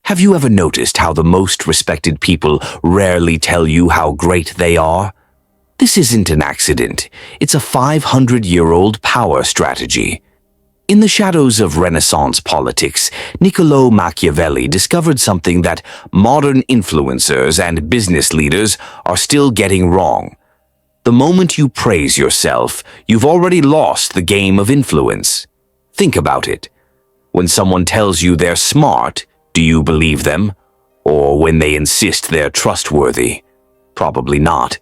Have you ever noticed how the most respected people rarely tell you how great they are? This isn't an accident. It's a 500-year-old power strategy. In the shadows of Renaissance politics, Niccolò Machiavelli discovered something that modern influencers and business leaders are still getting wrong. The moment you praise yourself, you've already lost the game of influence. Think about it. When someone tells you they're smart, do you believe them? Or when they insist they're trustworthy? Probably not.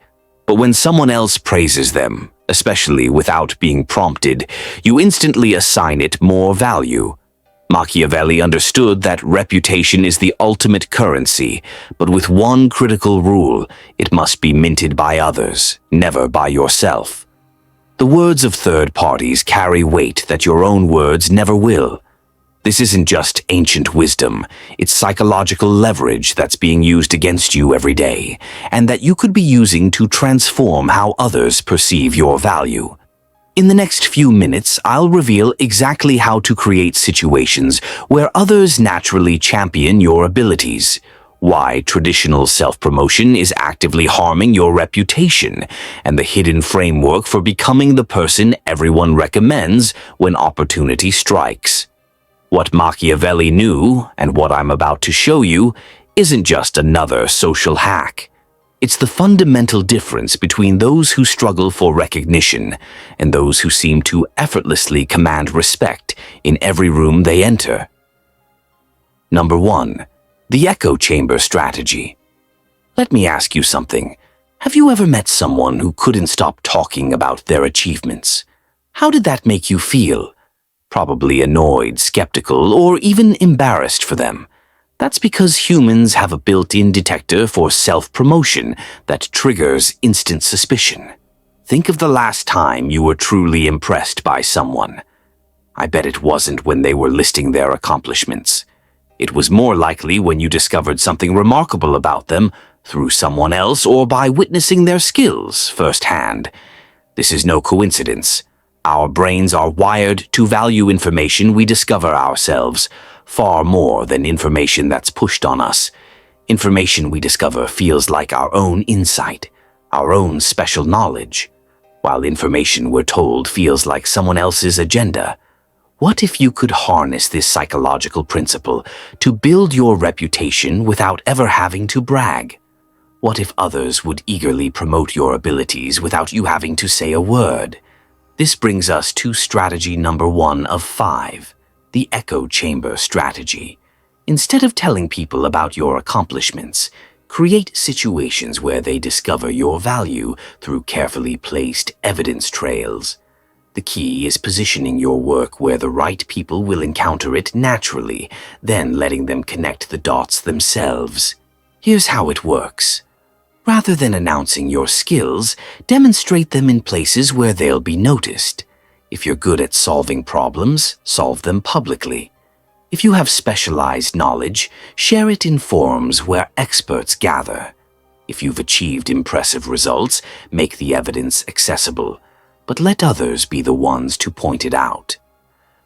But when someone else praises them, especially without being prompted, you instantly assign it more value. Machiavelli understood that reputation is the ultimate currency, but with one critical rule: it must be minted by others, never by yourself. The words of third parties carry weight that your own words never will. This isn't just ancient wisdom, it's psychological leverage that's being used against you every day, and that you could be using to transform how others perceive your value. In the next few minutes, I'll reveal exactly how to create situations where others naturally champion your abilities, why traditional self-promotion is actively harming your reputation, and the hidden framework for becoming the person everyone recommends when opportunity strikes. What Machiavelli knew, and what I'm about to show you, isn't just another social hack. It's the fundamental difference between those who struggle for recognition and those who seem to effortlessly command respect in every room they enter. Number 1. The echo chamber strategy. Let me ask you something. Have you ever met someone who couldn't stop talking about their achievements? How did that make you feel? Probably annoyed, skeptical, or even embarrassed for them. That's because humans have a built-in detector for self-promotion that triggers instant suspicion. Think of the last time you were truly impressed by someone. I bet it wasn't when they were listing their accomplishments. It was more likely when you discovered something remarkable about them through someone else or by witnessing their skills firsthand. This is no coincidence. Our brains are wired to value information we discover ourselves, far more than information that's pushed on us. Information we discover feels like our own insight, our own special knowledge, while information we're told feels like someone else's agenda. What if you could harness this psychological principle to build your reputation without ever having to brag? What if others would eagerly promote your abilities without you having to say a word? This brings us to strategy number 1 of 5, the echo chamber strategy. Instead of telling people about your accomplishments, create situations where they discover your value through carefully placed evidence trails. The key is positioning your work where the right people will encounter it naturally, then letting them connect the dots themselves. Here's how it works. Rather than announcing your skills, demonstrate them in places where they'll be noticed. If you're good at solving problems, solve them publicly. If you have specialized knowledge, share it in forums where experts gather. If you've achieved impressive results, make the evidence accessible, but let others be the ones to point it out.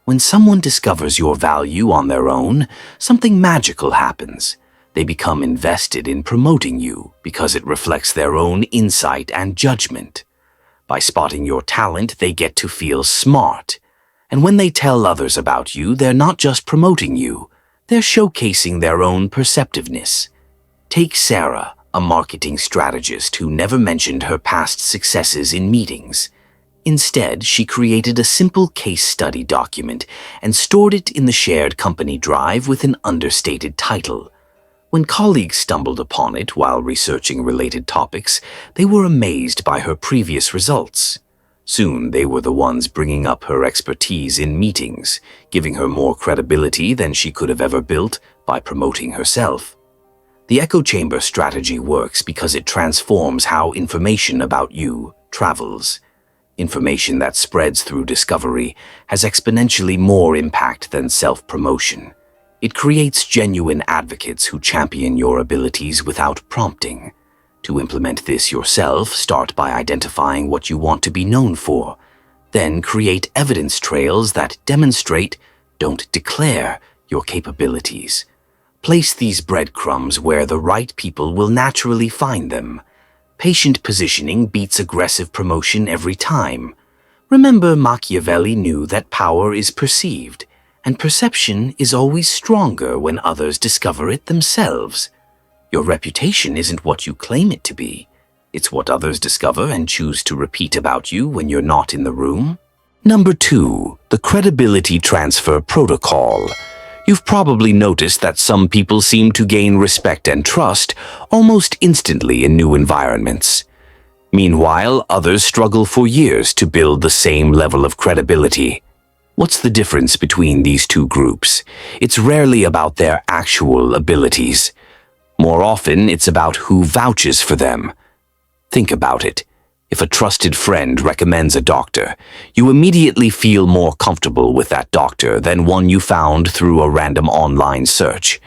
When someone discovers your value on their own, something magical happens. They become invested in promoting you because it reflects their own insight and judgment. By spotting your talent, they get to feel smart. And when they tell others about you, they're not just promoting you, they're showcasing their own perceptiveness. Take Sarah, a marketing strategist who never mentioned her past successes in meetings. Instead, she created a simple case study document and stored it in the shared company drive with an understated title. When colleagues stumbled upon it while researching related topics, they were amazed by her previous results. Soon, they were the ones bringing up her expertise in meetings, giving her more credibility than she could have ever built by promoting herself. The echo chamber strategy works because it transforms how information about you travels. Information that spreads through discovery has exponentially more impact than self-promotion. It creates genuine advocates who champion your abilities without prompting. To implement this yourself, start by identifying what you want to be known for. Then create evidence trails that demonstrate, don't declare, your capabilities. Place these breadcrumbs where the right people will naturally find them. Patient positioning beats aggressive promotion every time. Remember, Machiavelli knew that power is perceived, and perception is always stronger when others discover it themselves. Your reputation isn't what you claim it to be. It's what others discover and choose to repeat about you when you're not in the room. Number 2, the credibility transfer protocol. You've probably noticed that some people seem to gain respect and trust almost instantly in new environments. Meanwhile, others struggle for years to build the same level of credibility. What's the difference between these two groups? It's rarely about their actual abilities. More often, it's about who vouches for them. Think about it. If a trusted friend recommends a doctor, you immediately feel more comfortable with that doctor than one you found through a random online search.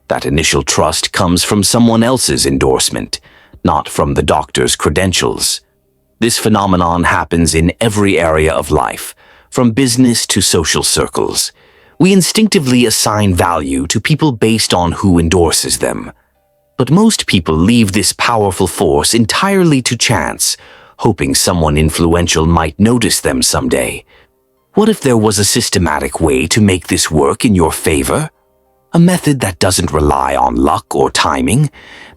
That initial trust comes from someone else's endorsement, not from the doctor's credentials. This phenomenon happens in every area of life, from business to social circles. We instinctively assign value to people based on who endorses them. But most people leave this powerful force entirely to chance, hoping someone influential might notice them someday. What if there was a systematic way to make this work in your favor? A method that doesn't rely on luck or timing?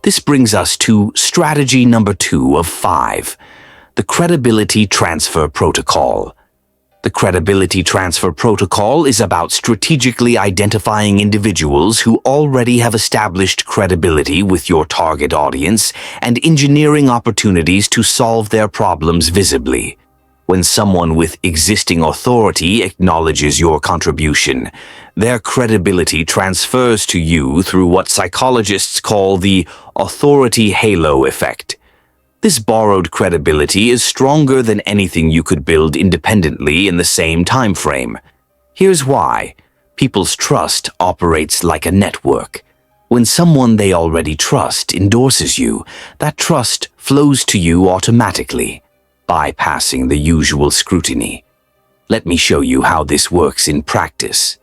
This brings us to strategy number 2 of 5, the credibility transfer protocol. The credibility transfer protocol is about strategically identifying individuals who already have established credibility with your target audience and engineering opportunities to solve their problems visibly. When someone with existing authority acknowledges your contribution, their credibility transfers to you through what psychologists call the authority halo effect. This borrowed credibility is stronger than anything you could build independently in the same time frame. Here's why. People's trust operates like a network. When someone they already trust endorses you, that trust flows to you automatically, bypassing the usual scrutiny. Let me show you how this works in practice.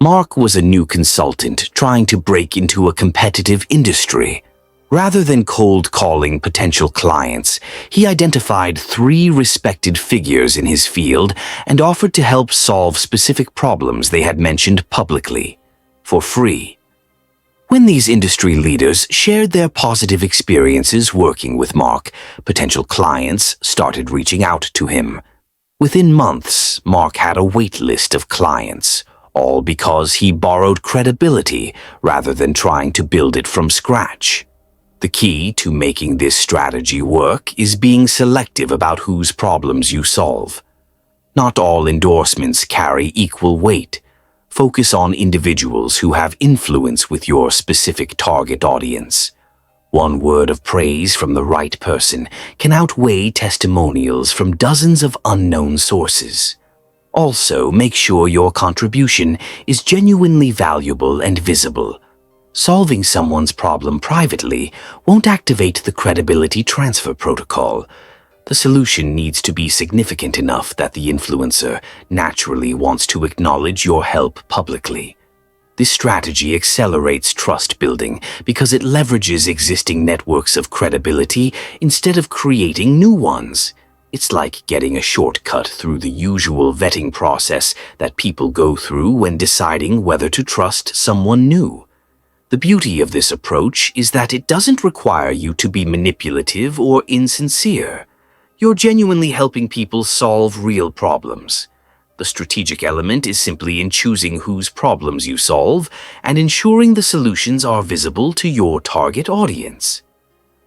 Mark was a new consultant trying to break into a competitive industry. Rather than cold calling potential clients, he identified 3 respected figures in his field and offered to help solve specific problems they had mentioned publicly, for free. When these industry leaders shared their positive experiences working with Mark, potential clients started reaching out to him. Within months, Mark had a wait list of clients, all because he borrowed credibility rather than trying to build it from scratch. The key to making this strategy work is being selective about whose problems you solve. Not all endorsements carry equal weight. Focus on individuals who have influence with your specific target audience. One word of praise from the right person can outweigh testimonials from dozens of unknown sources. Also, make sure your contribution is genuinely valuable and visible. Solving someone's problem privately won't activate the credibility transfer protocol. The solution needs to be significant enough that the influencer naturally wants to acknowledge your help publicly. This strategy accelerates trust building because it leverages existing networks of credibility instead of creating new ones. It's like getting a shortcut through the usual vetting process that people go through when deciding whether to trust someone new. The beauty of this approach is that it doesn't require you to be manipulative or insincere. You're genuinely helping people solve real problems. The strategic element is simply in choosing whose problems you solve and ensuring the solutions are visible to your target audience.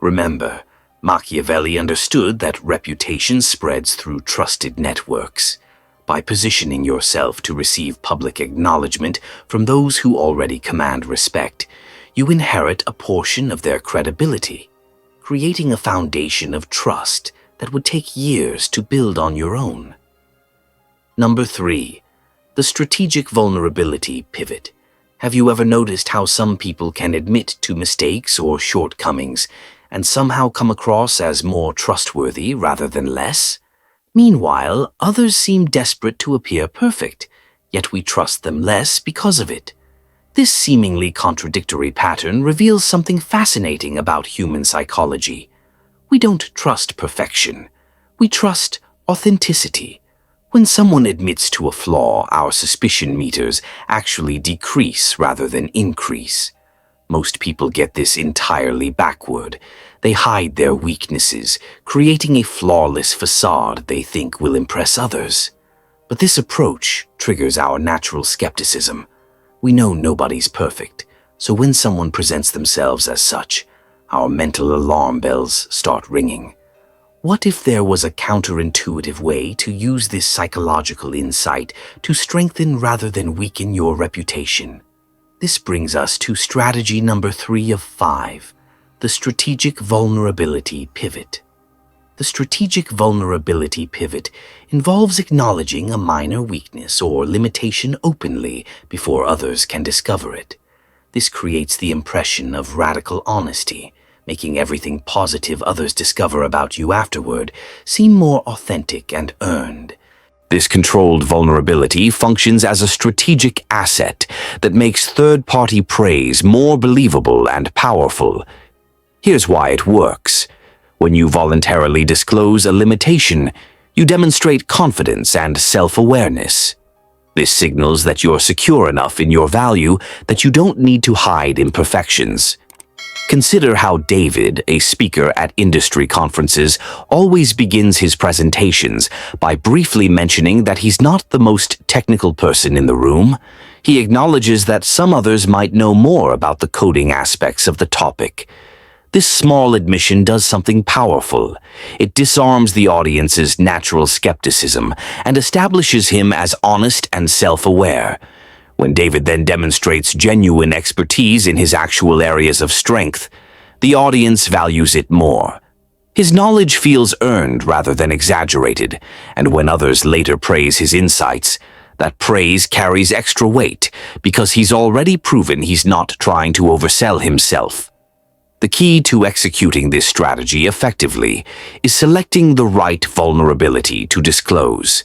Remember, Machiavelli understood that reputation spreads through trusted networks. By positioning yourself to receive public acknowledgement from those who already command respect, you inherit a portion of their credibility, creating a foundation of trust that would take years to build on your own. Number 3, the strategic vulnerability pivot. Have you ever noticed how some people can admit to mistakes or shortcomings and somehow come across as more trustworthy rather than less? Meanwhile, others seem desperate to appear perfect, yet we trust them less because of it. This seemingly contradictory pattern reveals something fascinating about human psychology. We don't trust perfection. We trust authenticity. When someone admits to a flaw, our suspicion meters actually decrease rather than increase. Most people get this entirely backward. They hide their weaknesses, creating a flawless facade they think will impress others. But this approach triggers our natural skepticism. We know nobody's perfect, so when someone presents themselves as such, our mental alarm bells start ringing. What if there was a counterintuitive way to use this psychological insight to strengthen rather than weaken your reputation? This brings us to strategy number 3 of 5, the strategic vulnerability pivot. The strategic vulnerability pivot involves acknowledging a minor weakness or limitation openly before others can discover it. This creates the impression of radical honesty, making everything positive others discover about you afterward seem more authentic and earned. This controlled vulnerability functions as a strategic asset that makes third-party praise more believable and powerful. Here's why it works. When you voluntarily disclose a limitation, you demonstrate confidence and self-awareness. This signals that you're secure enough in your value that you don't need to hide imperfections. Consider how David, a speaker at industry conferences, always begins his presentations by briefly mentioning that he's not the most technical person in the room. He acknowledges that some others might know more about the coding aspects of the topic. This small admission does something powerful. It disarms the audience's natural skepticism and establishes him as honest and self-aware. When David then demonstrates genuine expertise in his actual areas of strength, the audience values it more. His knowledge feels earned rather than exaggerated, and when others later praise his insights, that praise carries extra weight because he's already proven he's not trying to oversell himself. The key to executing this strategy effectively is selecting the right vulnerability to disclose.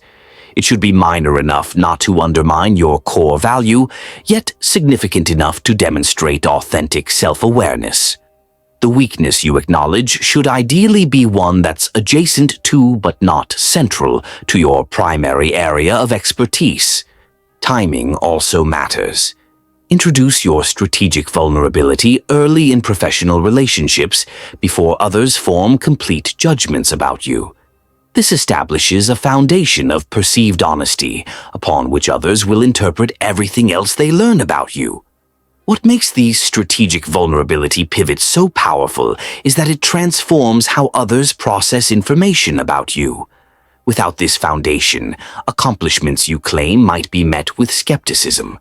It should be minor enough not to undermine your core value, yet significant enough to demonstrate authentic self-awareness. The weakness you acknowledge should ideally be one that's adjacent to but not central to your primary area of expertise. Timing also matters. Introduce your strategic vulnerability early in professional relationships before others form complete judgments about you. This establishes a foundation of perceived honesty upon which others will interpret everything else they learn about you. What makes these strategic vulnerability pivots so powerful is that it transforms how others process information about you. Without this foundation, accomplishments you claim might be met with skepticism.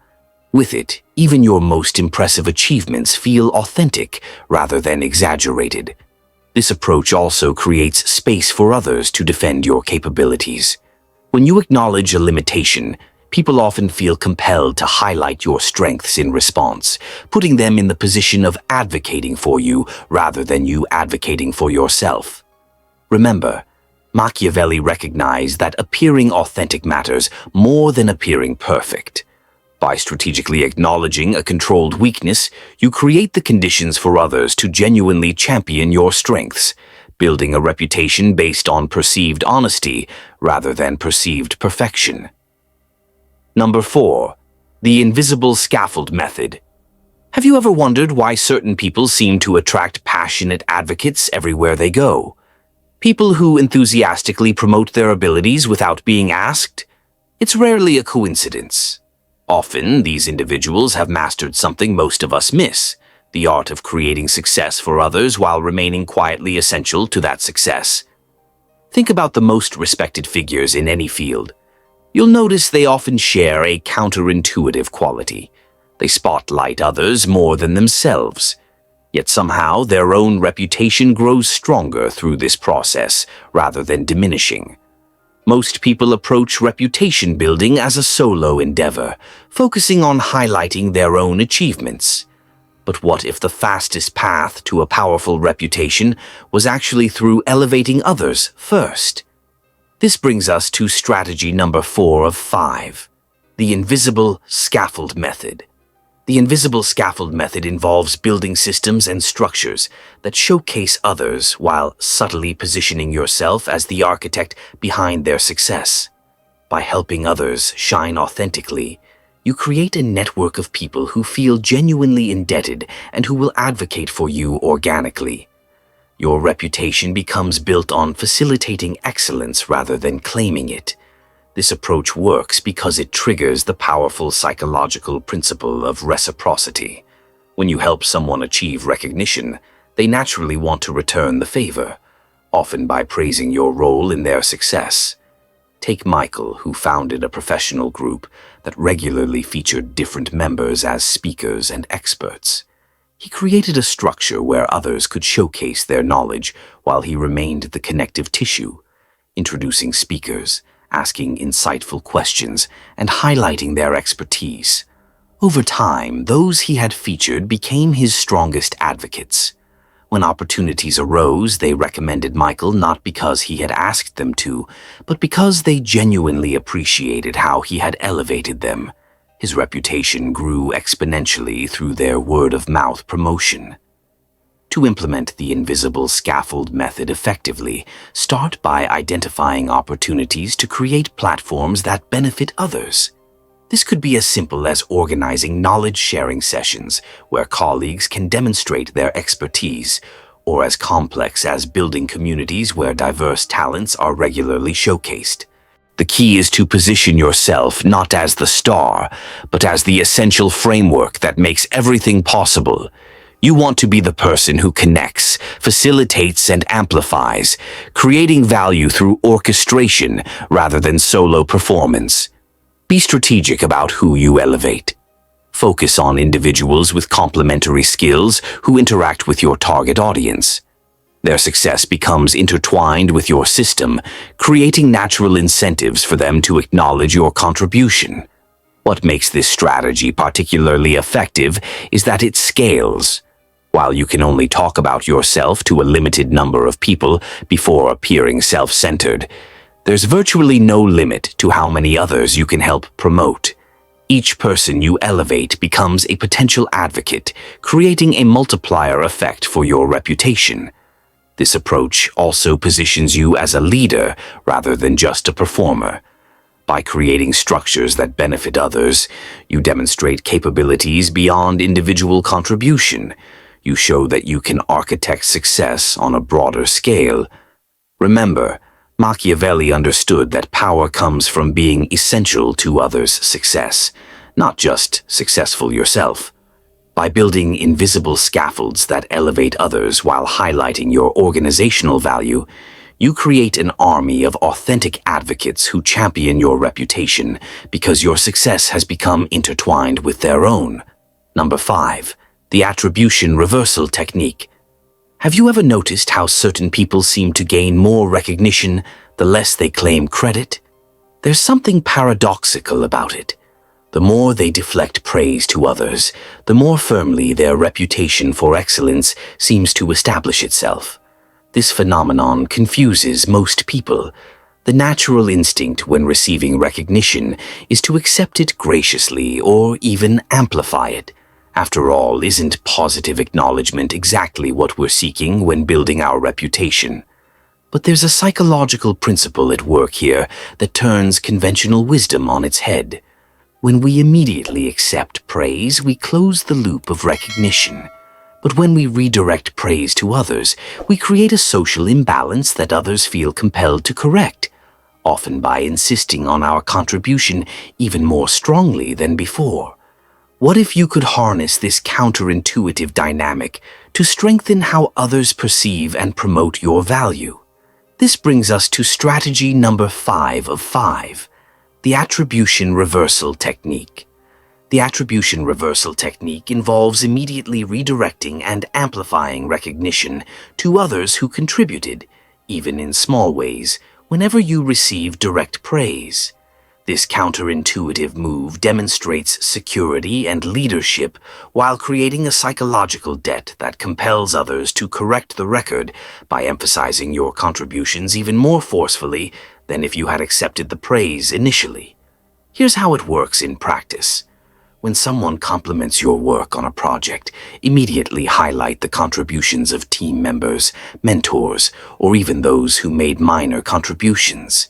With it, even your most impressive achievements feel authentic rather than exaggerated. This approach also creates space for others to defend your capabilities. When you acknowledge a limitation, people often feel compelled to highlight your strengths in response, putting them in the position of advocating for you rather than you advocating for yourself. Remember, Machiavelli recognized that appearing authentic matters more than appearing perfect. By strategically acknowledging a controlled weakness, you create the conditions for others to genuinely champion your strengths, building a reputation based on perceived honesty rather than perceived perfection. Number 4. The invisible scaffold method. Have you ever wondered why certain people seem to attract passionate advocates everywhere they go? People who enthusiastically promote their abilities without being asked? It's rarely a coincidence. Often, these individuals have mastered something most of us miss, the art of creating success for others while remaining quietly essential to that success. Think about the most respected figures in any field. You'll notice they often share a counterintuitive quality. They spotlight others more than themselves. Yet somehow their own reputation grows stronger through this process rather than diminishing. Most people approach reputation building as a solo endeavor, focusing on highlighting their own achievements. But what if the fastest path to a powerful reputation was actually through elevating others first? This brings us to strategy number 4 of 5, the invisible scaffold method. The invisible scaffold method involves building systems and structures that showcase others while subtly positioning yourself as the architect behind their success. By helping others shine authentically, you create a network of people who feel genuinely indebted and who will advocate for you organically. Your reputation becomes built on facilitating excellence rather than claiming it. This approach works because it triggers the powerful psychological principle of reciprocity. When you help someone achieve recognition, they naturally want to return the favor, often by praising your role in their success. Take Michael, who founded a professional group that regularly featured different members as speakers and experts. He created a structure where others could showcase their knowledge while he remained the connective tissue, introducing speakers, asking insightful questions, and highlighting their expertise. Over time, those he had featured became his strongest advocates. When opportunities arose, they recommended Michael not because he had asked them to, but because they genuinely appreciated how he had elevated them. His reputation grew exponentially through their word-of-mouth promotion. To implement the invisible scaffold method effectively, start by identifying opportunities to create platforms that benefit others. This could be as simple as organizing knowledge-sharing sessions where colleagues can demonstrate their expertise, or as complex as building communities where diverse talents are regularly showcased. The key is to position yourself not as the star, but as the essential framework that makes everything possible. You want to be the person who connects, facilitates, and amplifies, creating value through orchestration rather than solo performance. Be strategic about who you elevate. Focus on individuals with complementary skills who interact with your target audience. Their success becomes intertwined with your system, creating natural incentives for them to acknowledge your contribution. What makes this strategy particularly effective is that it scales. While you can only talk about yourself to a limited number of people before appearing self-centered, there's virtually no limit to how many others you can help promote. Each person you elevate becomes a potential advocate, creating a multiplier effect for your reputation. This approach also positions you as a leader rather than just a performer. By creating structures that benefit others, you demonstrate capabilities beyond individual contribution. You show that you can architect success on a broader scale. Remember, Machiavelli understood that power comes from being essential to others' success, not just successful yourself. By building invisible scaffolds that elevate others while highlighting your organizational value, you create an army of authentic advocates who champion your reputation because your success has become intertwined with their own. Number 5. The attribution reversal technique. Have you ever noticed how certain people seem to gain more recognition the less they claim credit? There's something paradoxical about it. The more they deflect praise to others, the more firmly their reputation for excellence seems to establish itself. This phenomenon confuses most people. The natural instinct when receiving recognition is to accept it graciously or even amplify it. After all, isn't positive acknowledgement exactly what we're seeking when building our reputation? But there's a psychological principle at work here that turns conventional wisdom on its head. When we immediately accept praise, we close the loop of recognition. But when we redirect praise to others, we create a social imbalance that others feel compelled to correct, often by insisting on our contribution even more strongly than before. What if you could harness this counterintuitive dynamic to strengthen how others perceive and promote your value? This brings us to strategy number 5 of 5, the attribution reversal technique. The attribution reversal technique involves immediately redirecting and amplifying recognition to others who contributed, even in small ways, whenever you receive direct praise. This counterintuitive move demonstrates security and leadership while creating a psychological debt that compels others to correct the record by emphasizing your contributions even more forcefully than if you had accepted the praise initially. Here's how it works in practice. When someone compliments your work on a project, immediately highlight the contributions of team members, mentors, or even those who made minor contributions.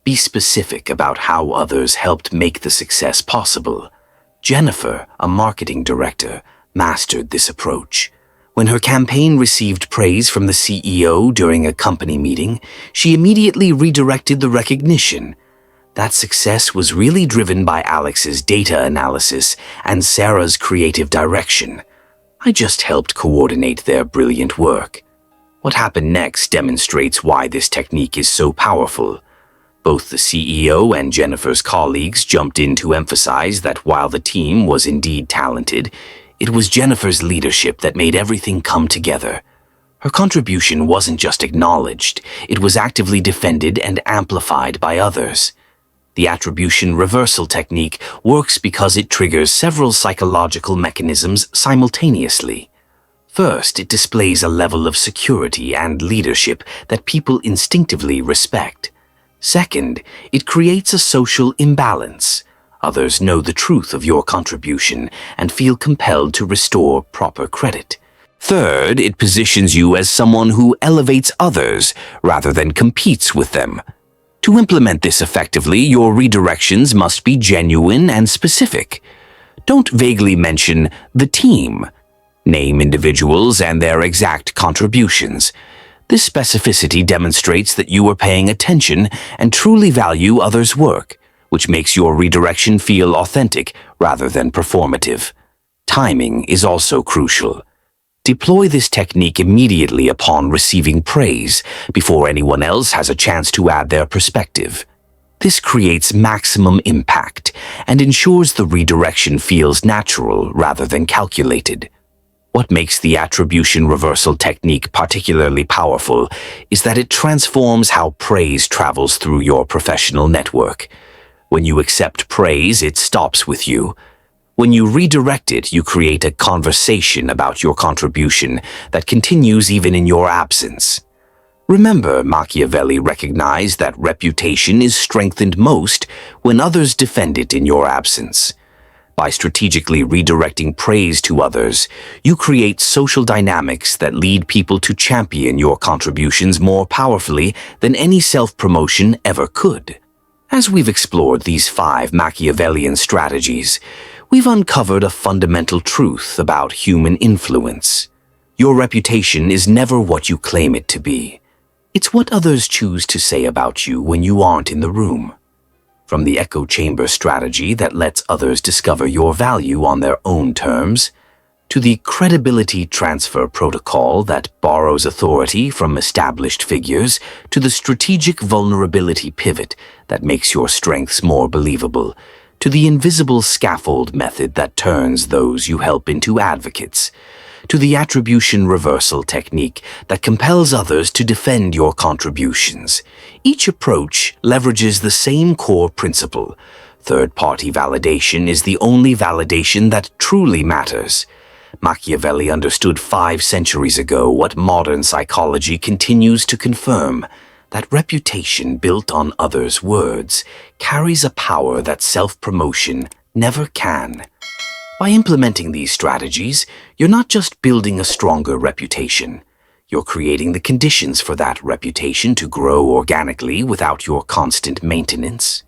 Be specific about how others helped make the success possible. Jennifer, a marketing director, mastered this approach. When her campaign received praise from the CEO during a company meeting, she immediately redirected the recognition. That success was really driven by Alex's data analysis and Sarah's creative direction. I just helped coordinate their brilliant work. What happened next demonstrates why this technique is so powerful. Both the CEO and Jennifer's colleagues jumped in to emphasize that while the team was indeed talented, it was Jennifer's leadership that made everything come together. Her contribution wasn't just acknowledged, it was actively defended and amplified by others. The attribution reversal technique works because it triggers several psychological mechanisms simultaneously. First, it displays a level of security and leadership that people instinctively respect. Second, it creates a social imbalance. Others know the truth of your contribution and feel compelled to restore proper credit. Third, it positions you as someone who elevates others rather than competes with them. To implement this effectively, your redirections must be genuine and specific. Don't vaguely mention the team. Name individuals and their exact contributions. This specificity demonstrates that you are paying attention and truly value others' work, which makes your redirection feel authentic rather than performative. Timing is also crucial. Deploy this technique immediately upon receiving praise, before anyone else has a chance to add their perspective. This creates maximum impact and ensures the redirection feels natural rather than calculated. What makes the attribution reversal technique particularly powerful is that it transforms how praise travels through your professional network. When you accept praise, it stops with you. When you redirect it, you create a conversation about your contribution that continues even in your absence. Remember, Machiavelli recognized that reputation is strengthened most when others defend it in your absence. By strategically redirecting praise to others, you create social dynamics that lead people to champion your contributions more powerfully than any self-promotion ever could. As we've explored these 5 Machiavellian strategies, we've uncovered a fundamental truth about human influence. Your reputation is never what you claim it to be. It's what others choose to say about you when you aren't in the room. From the echo chamber strategy that lets others discover your value on their own terms, to the credibility transfer protocol that borrows authority from established figures, to the strategic vulnerability pivot that makes your strengths more believable, to the invisible scaffold method that turns those you help into advocates, to the attribution reversal technique that compels others to defend your contributions. Each approach leverages the same core principle. Third-party validation is the only validation that truly matters. Machiavelli understood 5 centuries ago what modern psychology continues to confirm, that reputation built on others' words carries a power that self-promotion never can. By implementing these strategies, you're not just building a stronger reputation. You're creating the conditions for that reputation to grow organically without your constant maintenance.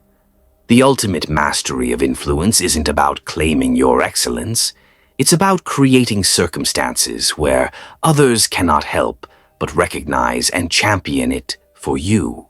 The ultimate mastery of influence isn't about claiming your excellence. It's about creating circumstances where others cannot help but recognize and champion it for you.